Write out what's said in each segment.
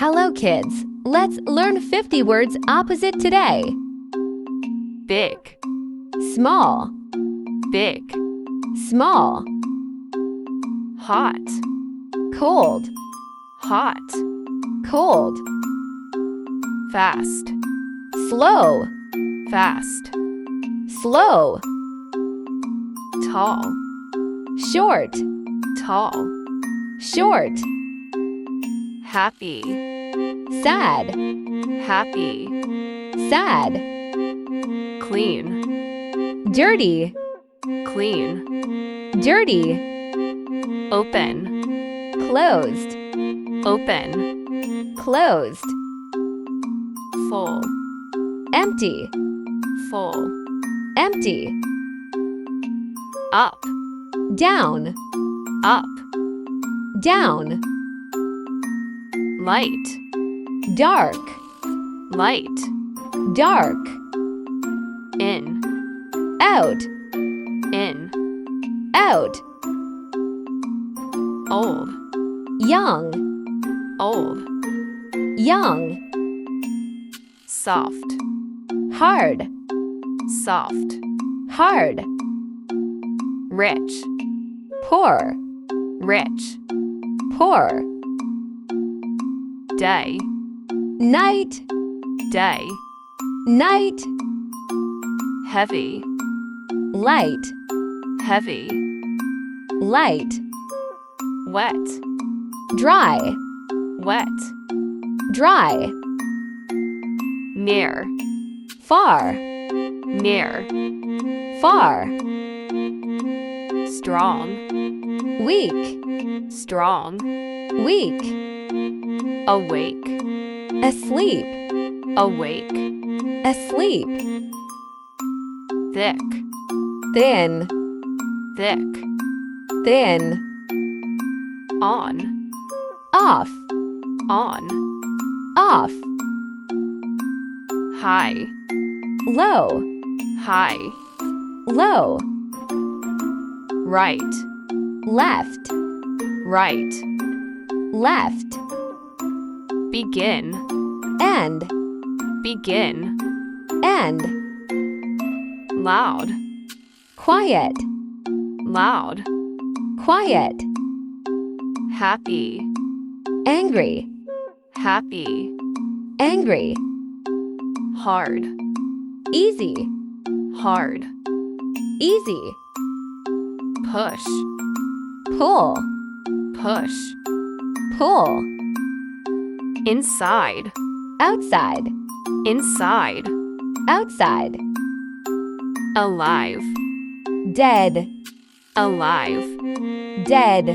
Hello, kids. Let's learn 50 words opposite today. Big, Small, big, small. hot, Cold, hot, cold. fast, Slow, fast, slow. tall, Short, tall, short. happy, Sad, happy, sad. clean, Dirty, clean, dirty. open, Closed, open, closed. full, Empty, full, empty. up, Down, up, down. light, Dark, light, dark. in, Out, in, out. old, Young, old, young. soft, Hard, soft, hard. rich, Poor, rich, poor. day, Night, day, night. heavy, Light, heavy, light. wet, Dry, wet, dry. near, Far, near, far. strong, Weak, strong, weak. awake, Asleep, awake, asleep. thick, Thin, thick, thin. on, Off, on, off. high, Low, high, low. right, Left, right, left. begin, End, begin, end. loud, Quiet, loud, quiet. happy, Angry, happy, angry. hard, Easy, hard, easy. push, Pull, push, pull. inside, Outside, inside, outside. alive, Dead, alive, dead.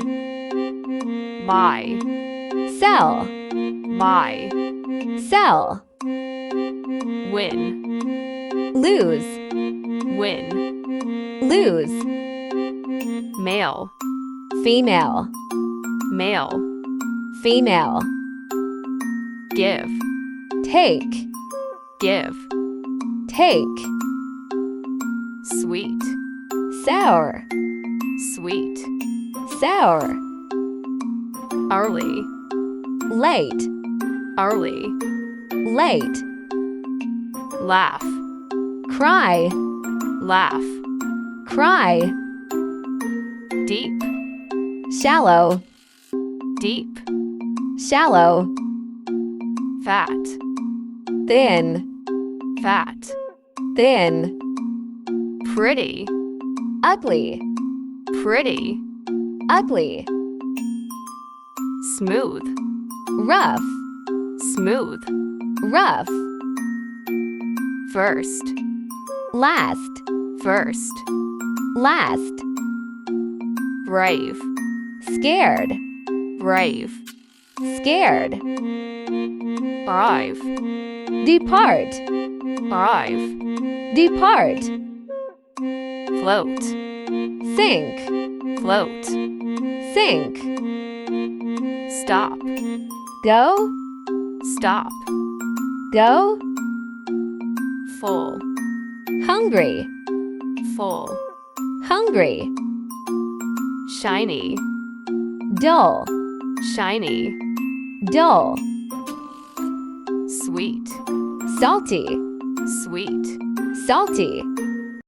buy, Sell, buy, sell. win, Lose, win, lose. male, Female, male, female. give, Take, give, take. sweet, Sour, sweet, sour. early, Late, early, late. laugh, Cry, laugh, cry. deep, Shallow, deep, shallow. fat, Thin, fat, thin. pretty, Ugly, pretty, ugly. smooth, Rough, smooth, rough. first, Last, first, last. brave, Scared, brave, scared. arrive, Depart, arrive, depart. float, Sink, float, sink. stop, Go, stop, go. full, Hungry, full, hungry. shiny, Dull, shiny, dull. sweet, salty, sweet, salty,